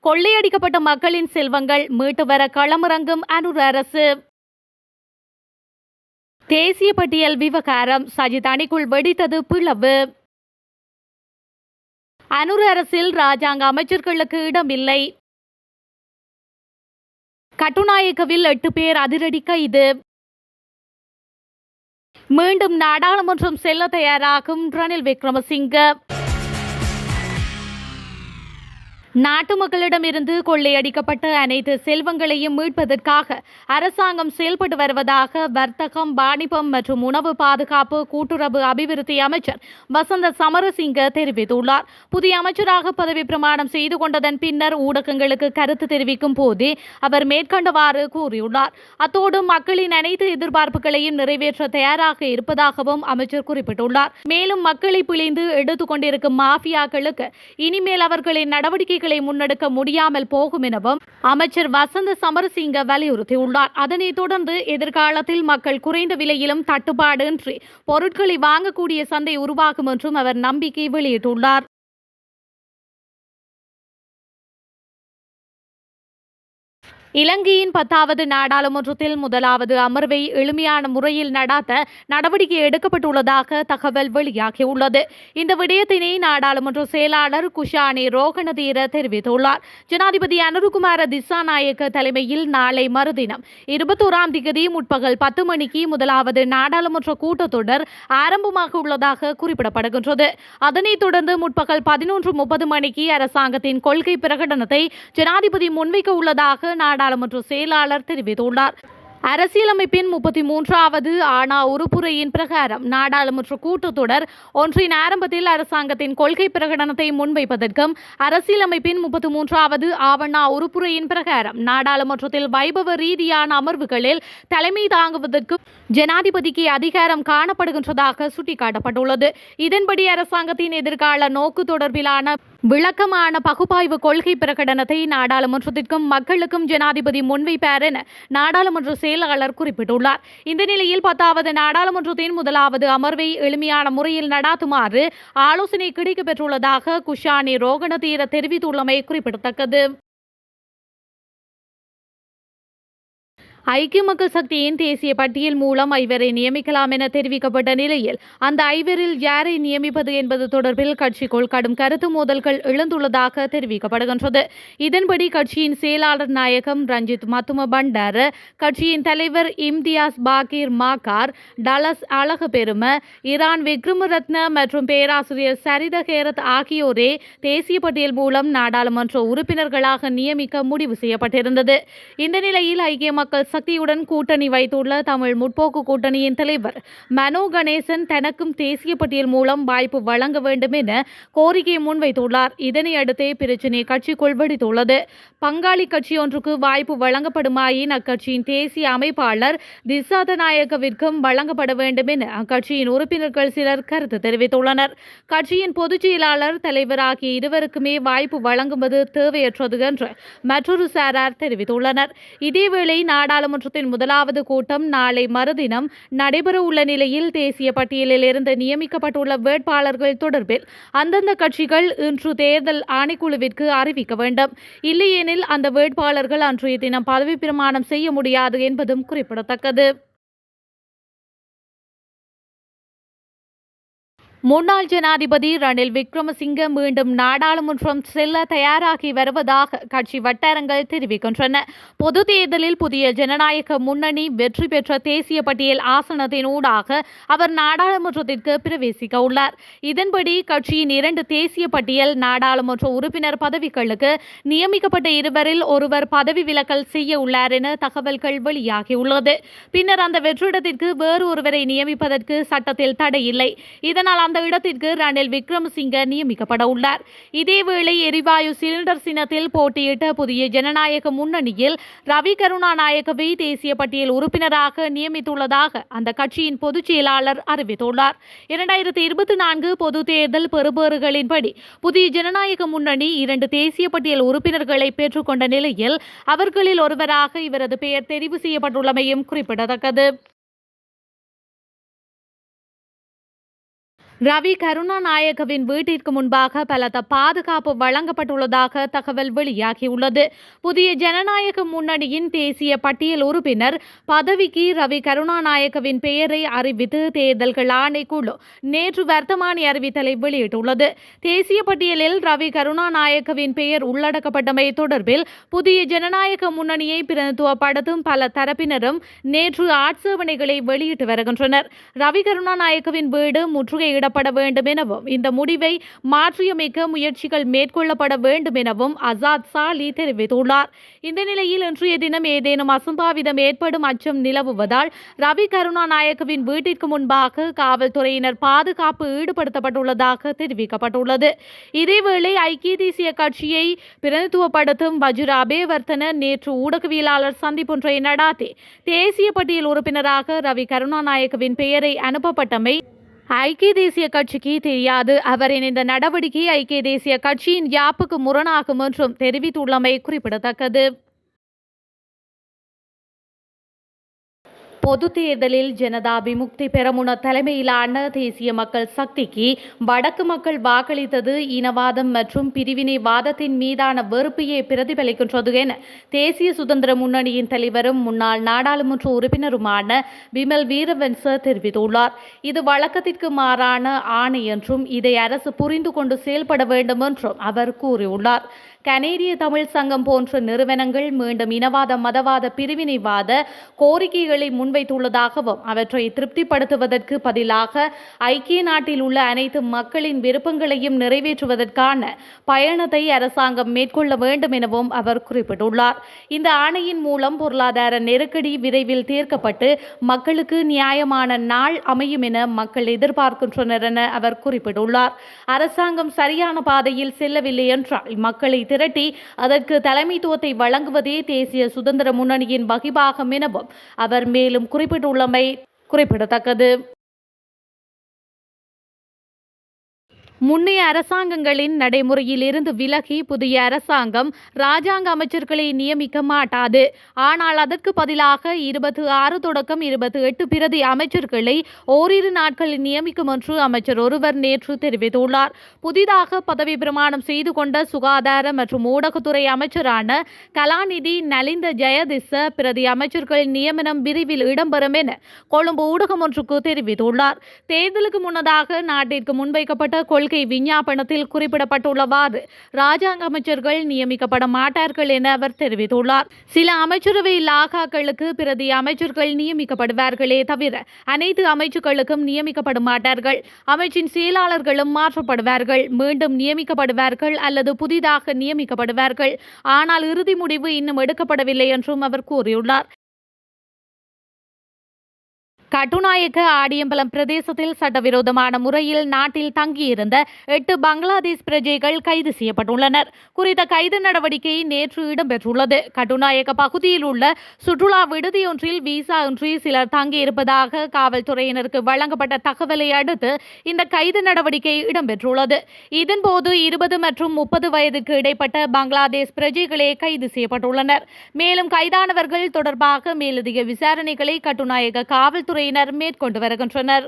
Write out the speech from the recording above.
கொள்ளையடிக்கப்பட்ட மக்களின் செல்வங்கள் மீட்டு வர களமிறங்கும் அனுர் அரசு. தேசிய பட்டியல் விவகாரம் சஜித் அணிக்குள் வெடித்தது பிளவு. அனுர் அரசில் ராஜாங்க அமைச்சர்களுக்கு இடமில்லை. கட்டுநாயக்கவில் 8 பேர் அதிரடி கைது. மீண்டும் நாடாளுமன்றம் செல்ல தயாராகும் ரணில் விக்ரமசிங்க. நாட்டு மக்களிடமிருந்து கொள்ளையடிக்கப்பட்ட அனைத்து செல்வங்களையும் மீட்பதற்காக அரசாங்கம் செயல்பட்டு வருவதாக வர்த்தகம், வாணிபம் மற்றும் உணவு பாதுகாப்பு கூட்டுறவு அபிவிருத்தி அமைச்சர் வசந்த சமரசிங்க தெரிவித்துள்ளார். புதிய அமைச்சராக பதவி பிரமாணம் செய்து கொண்டதன் பின்னர் ஊடகங்களுக்கு கருத்து தெரிவிக்கும் போதே அவர் மேற்கண்டவாறு கூறியுள்ளார். அத்தோடு மக்களின் அனைத்து எதிர்பார்ப்புகளையும் நிறைவேற்ற தயாராக இருப்பதாகவும் அமைச்சர் குறிப்பிட்டுள்ளார். மேலும் மக்களை பிழிந்து எடுத்துக் கொண்டிருக்கும் மாஃபியாக்களுக்கு இனிமேல் அவர்களின் நடவடிக்கை முன்னெடுக்க முடியாமல் போகும் எனவும் அமைச்சர் வசந்த சமரசிங்க வலியுறுத்தியுள்ளார். அதனைத் தொடர்ந்து எதிர்காலத்தில் மக்கள் குறைந்த விலையிலும் தட்டுப்பாடின்றி பொருட்களை வாங்கக்கூடிய சந்தை உருவாகும் என்றும் அவர் நம்பிக்கை வெளியிட்டுள்ளார். இலங்கையின் 10வது நாடாளுமன்றத்தில் முதலாவது அமர்வை எளிமையான முறையில் நடாத்த நடவடிக்கை எடுக்கப்பட்டுள்ளதாக தகவல் வெளியாகியுள்ளது. இந்த விடயத்தினை நாடாளுமன்ற செயலாளர் குஷானி ரோகணதீர தெரிவித்துள்ளார். ஜனாதிபதி அனுருகுமார திசாநாயக்க தலைமையில் நாளை மறுதினம் 21ஆம் திகதி முற்பகல் 10 மணிக்கு முதலாவது நாடாளுமன்ற கூட்டத்தொடர் ஆரம்பமாக உள்ளதாக குறிப்பிடப்படுகின்றது. அதனைத் தொடர்ந்து முற்பகல் 11:30 மணிக்கு அரசாங்கத்தின் கொள்கை பிரகடனத்தை ஜனாதிபதி முன்வைக்க உள்ளதாக நாடாளுமன்ற செயலாளர் தெரிவித்துள்ளார். அரசியலமைப்பின் 33வது ஆணா உறுப்புரையின் பிரகாரம் நாடாளுமன்ற கூட்டத்தொடர் ஒன்றின் ஆரம்பத்தில் அரசாங்கத்தின் கொள்கை பிரகடனத்தை முன்வைப்பதற்கும் அரசியலமைப்பின் 33வது ஆவணா உறுப்புரையின் பிரகாரம் நாடாளுமன்றத்தில் வைபவ ரீதியான அமர்வுகளில் தலைமை தாங்குவதற்கும் ஜனாதிபதிக்கு அதிகாரம் காணப்படுகின்றதாக சுட்டிக்காட்டப்பட்டுள்ளது. இதன்படி அரசாங்கத்தின் எதிர்கால நோக்கு தொடர்பிலான விளக்கமான பகுப்பாய்வு கொள்கை பிரகடனத்தை நாடாளுமன்றத்திற்கும் மக்களுக்கும் ஜனாதிபதி முன்வைப்பார் என நாடாளுமன்ற செயலாளர் குறிப்பிட்டுள்ளார். இந்த நிலையில் 10வது நாடாளுமன்றத்தின் முதலாவது அமர்வை எளிமையான முறையில் நடாத்துமாறு ஆலோசனை கிடைக்கப்பெற்றுள்ளதாக குஷானி ரோகணதீர தெரிவித்துள்ளமை குறிப்பிடத்தக்கது. ஐக்கிய மக்கள் சக்தியின் தேசிய பட்டியல் மூலம் 5 நியமிக்கலாம் என தெரிவிக்கப்பட்ட நிலையில் அந்த 5 யாரை நியமிப்பது என்பது தொடர்பில் கட்சிக்குள் கடும் கருத்து மோதல்கள் எழுந்துள்ளதாக தெரிவிக்கப்படுகின்றது. இதன்படி கட்சியின் செயலாளர் நாயகம் ரஞ்சித் மத்தும பண்டார, கட்சியின் தலைவர் இம்தியாஸ் பாக்கீர் மாக்கார், டலஸ் அழகபெரும, இரான் விக்ரமரத்ன மற்றும் பேராசிரியர் சரித ஹேரத் ஆகியோரே தேசிய பட்டியல் மூலம் நாடாளுமன்ற உறுப்பினர்களாக நியமிக்க முடிவு செய்யப்பட்டிருந்தது. இந்த நிலையில் ஐக்கிய மக்கள் சக்தியுடன் கூட்டணி வைத்துள்ள தமிழ் முற்போக்கு கூட்டணியின் தலைவர் மனோ கணேசன் தனக்கும் தேசிய பட்டியல் மூலம் வாய்ப்பு வழங்க வேண்டும் என கோரிக்கை முன்வைத்துள்ளார். இதனை அடுத்தே பிரச்சினை கட்சிக்குள் வெடித்துள்ளது. பங்காளி கட்சி ஒன்றுக்கு வாய்ப்பு வழங்கப்படுமாயின் அக்கட்சியின் தேசிய அமைப்பாளர் திசாதநாயகவிற்கும் வழங்கப்பட வேண்டும் என அக்கட்சியின் உறுப்பினர்கள் சிலர் கருத்து தெரிவித்துள்ளனர். கட்சியின் பொதுச் செயலாளர், தலைவர் ஆகிய இருவருக்குமே வாய்ப்பு வழங்குவது தேவையற்றது என்று மற்றொரு சாரார் தெரிவித்துள்ளனர். இதேவேளை நாடாளுமன்றத்தின் முதலாவது கூட்டம் நாளை மறுதினம் நடைபெறவுள்ள நிலையில் தேசிய பட்டியலில் இருந்து நியமிக்கப்பட்டுள்ள வேட்பாளர்கள் தொடர்பில் அந்தந்த கட்சிகள் இன்று தேர்தல் ஆணைக்குழுவிற்கு அறிவிக்க வேண்டும். இல்லையெனில் அந்த வேட்பாளர்கள் அன்றைய தினம் பதவி பிரமாணம் செய்ய முடியாது என்பதும் குறிப்பிடத்தக்கது. முன்னாள் ஜனாதிபதி ரணில் விக்ரமசிங்க மீண்டும் நாடாளுமன்றம் செல்ல தயாராகி வருவதாக கட்சி வட்டாரங்கள் தெரிவிக்கின்றன. பொது தேர்தலில் புதிய ஜனநாயக முன்னணி வெற்றி பெற்ற தேசிய பட்டியல் ஆசனத்தின் ஊடாக அவர் நாடாளுமன்றத்திற்கு பிரவேசிக்க உள்ளார். இதன்படி கட்சியின் 2 தேசிய பட்டியல் நாடாளுமன்ற உறுப்பினர் பதவிகளுக்கு நியமிக்கப்பட்ட இருவரில் ஒருவர் பதவி விலகல் செய்ய உள்ளார் என தகவல்கள் வெளியாகியுள்ளது. பின்னர் அந்த வெற்றிடத்திற்கு வேறு ஒருவரை நியமிப்பதற்கு சட்டத்தில் தடை இல்லை. இதனால் அந்த இடத்திற்கு ரணில் விக்ரமசிங்க நியமிக்கப்பட உள்ளார். இதேவேளை எரிவாயு சிலிண்டர் சின்னத்தில் போட்டியிட்ட புதிய ஜனநாயக முன்னணியில் ரவி கருணாநாயக்கவை தேசிய பட்டியல் உறுப்பினராக நியமித்துள்ளதாக அந்த கட்சியின் பொதுச் செயலாளர் அறிவித்துள்ளார். 2024 பொது தேர்தல் பெறுபேறுகளின்படி புதிய ஜனநாயக முன்னணி 2 தேசிய பட்டியல் உறுப்பினர்களை பெற்றுக்கொண்ட நிலையில் அவர்களில் ஒருவராக இவரது பெயர் தெரிவு செய்யப்பட்டுள்ளமையும் குறிப்பிடத்தக்கது. ரவி கருணாநாயக்கவின் வீட்டிற்கு முன்பாக பலத்த பாதுகாப்பு வழங்கப்பட்டுள்ளதாக தகவல் வெளியாகியுள்ளது. புதிய ஜனநாயக முன்னணியின் தேசிய பட்டியல் உறுப்பினர் பதவிக்கு ரவி கருணாநாயக்கவின் பெயரை அறிவித்து தேர்தல்கள் ஆணைக்குழு நேற்று வர்த்தமானி அறிவித்தலை வெளியிட்டுள்ளது. தேசிய பட்டியலில் ரவி கருணாநாயக்கவின் பெயர் உள்ளடக்கப்பட்டமை தொடர்பில் புதிய ஜனநாயக முன்னணியை பிரதிநிதித்துவப்படுத்தும் பல தரப்பினரும் நேற்று ஆட்சேபனைகளை வெளியிட்டு வருகின்றனர். ரவி கருணாநாயக்கவின் வீடு முற்றுகையிட வேண்டும் எனவும் இந்த முடிவை மாற்றியமைக்க முயற்சிகள் மேற்கொள்ளப்பட வேண்டும் எனவும் அசாத் சாலி தெரிவித்துள்ளார். இந்த நிலையில் இன்றைய தினம் ஏதேனும் அசம்பாவிதம் ஏற்படும் அச்சம் நிலவுவதால் ரவி கருணாநாயக்கவின் வீட்டிற்கு முன்பாக காவல்துறையினர் பாதுகாப்பு ஈடுபடுத்தப்பட்டுள்ளதாக தெரிவிக்கப்பட்டுள்ளது. இதேவேளை ஐக்கிய தேசிய கட்சியை பிரதிநிதித்துவப்படுத்தும் வஜிர அபேவர்த்தன நேற்று ஊடகவியலாளர் சந்திப்பொன்றை நடாத்தி தேசிய பட்டியல் உறுப்பினராக ரவி கருணாநாயக்கவின் பெயரை அனுப்பப்பட்டமை ஐக்கிய தேசிய கட்சிக்கு தெரியாது. அவரின் இந்த நடவடிக்கை ஐக்கிய தேசிய கட்சியின் யாப்புக்கு முரணாகும் என்றும் தெரிவித்துள்ளமை குறிப்பிடத்தக்கது. பொது தேர்தலில் ஜனதா விமுக்தி பெரமுன தலைமையிலான தேசிய மக்கள் சக்திக்கு வடக்கு மக்கள் வாக்களித்தது இனவாதம் மற்றும் பிரிவினைவாதத்தின் மீதான வெறுப்பையே பிரதிபலிக்கின்றது என தேசிய சுதந்திர முன்னணியின் தலைவரும் முன்னாள் நாடாளுமன்ற உறுப்பினருமான விமல் வீரவன்ச தெரிவித்துள்ளார். இது வழக்கத்திற்கு மாறான ஆணை என்றும் இதை அரசு புரிந்து கொண்டு செயல்பட வேண்டும் என்றும் அவர் கூறியுள்ளார். கனேடிய தமிழ் சங்கம் போன்ற நிறுவனங்கள் மீண்டும் இனவாத மதவாத பிரிவினைவாத கோரிக்கைகளை முன்வைத்துள்ளதாகவும் அவற்றை திருப்திப்படுத்துவதற்கு பதிலாக ஐக்கிய நாட்டில் உள்ள அனைத்து மக்களின் விருப்பங்களையும் நிறைவேற்றுவதற்கான பயணத்தை அரசாங்கம் மேற்கொள்ள வேண்டும் எனவும் அவர் குறிப்பிட்டுள்ளார். இந்த ஆணையின் மூலம் பொருளாதார நெருக்கடி விரைவில் தீர்க்கப்பட்டு மக்களுக்கு நியாயமான நாள் அமையும் என மக்கள் எதிர்பார்க்கின்றனர் என அவர் குறிப்பிட்டுள்ளார். அரசாங்கம் சரியான பாதையில் செல்லவில்லை என்றால் மக்களை திரட்டி அதற்கு தலைமைத்துவத்தை வழங்குவதே தேசிய சுதந்திர முன்னணியின் வகிபாகம் எனவும் அவர் மேலும் குறிப்பிட்டுள்ளமை குறிப்பிடத்தக்கது. முன்னைய அரசாங்கங்களின் நடைமுறையில் இருந்து விலகி புதிய அரசாங்கம் இராஜாங்க அமைச்சர்களை நியமிக்க மாட்டாது. ஆனால் அதற்கு பதிலாக 26 தொடக்கம் 28 பிரதி அமைச்சர்களை ஓரிரு நாட்களில் நியமிக்கும் என்று அமைச்சர் ஒருவர் நேற்று தெரிவித்துள்ளார். புதிதாக பதவி பிரமாணம் செய்து கொண்ட சுகாதார மற்றும் ஊடகத்துறை அமைச்சரான கலாநிதி நலிந்த ஜெயதிச பிரதி அமைச்சர்கள் நியமனம் விரைவில் இடம்பெறும் என கொழும்பு ஊடகம் ஒன்றுக்கு தெரிவித்துள்ளார். தேர்தலுக்கு முன்னதாக நாட்டிற்கு முன்வைக்கப்பட்ட விஞ்ஞாபனத்தில் குறிப்பிடப்பட்டுள்ளவாறு இராஜாங்க அமைச்சர்கள் நியமிக்கப்பட மாட்டார்கள் என அவர் தெரிவித்துள்ளார். சில அமைச்சரவை இலாகாக்களுக்கு பிரதி அமைச்சர்கள் நியமிக்கப்படுவார்களே தவிர அனைத்து அமைச்சுக்களுக்கும் நியமிக்கப்பட மாட்டார்கள். அமைச்சின் செயலாளர்களும் மாற்றப்படுவார்கள், மீண்டும் நியமிக்கப்படுவார்கள் அல்லது புதிதாக நியமிக்கப்படுவார்கள். ஆனால் இறுதி முடிவு இன்னும் எடுக்கப்படவில்லை என்றும் அவர் கூறியுள்ளார். கட்டுநாயக்க ஆடியம்பலம் பிரதேசத்தில் சட்டவிரோதமான முறையில் நாட்டில் தங்கியிருந்த 8 பங்களாதேஷ் பிரஜைகள் கைது செய்யப்பட்டுள்ளனர். குறித்த கைது நடவடிக்கை நேற்று இடம்பெற்றுள்ளது. கட்டுநாயக்க பகுதியில் உள்ள சுற்றுலா விடுதியொன்றில் விசா இன்றி சிலர் தங்கியிருப்பதாக காவல்துறையினருக்கு வழங்கப்பட்ட தகவலை அடுத்து இந்த கைது நடவடிக்கை இடம்பெற்றுள்ளது. இதன்போது 20 மற்றும் 30 வயதுக்கு இடைப்பட்ட பங்களாதேஷ் பிரஜைகளே கைது செய்யப்பட்டுள்ளனர். மேலும் கைதானவர்கள் தொடர்பாக மேலதிக விசாரணைகளை கட்டுநாயக்க காவல்துறை மேற்கொண்டு வருகின்றனர்.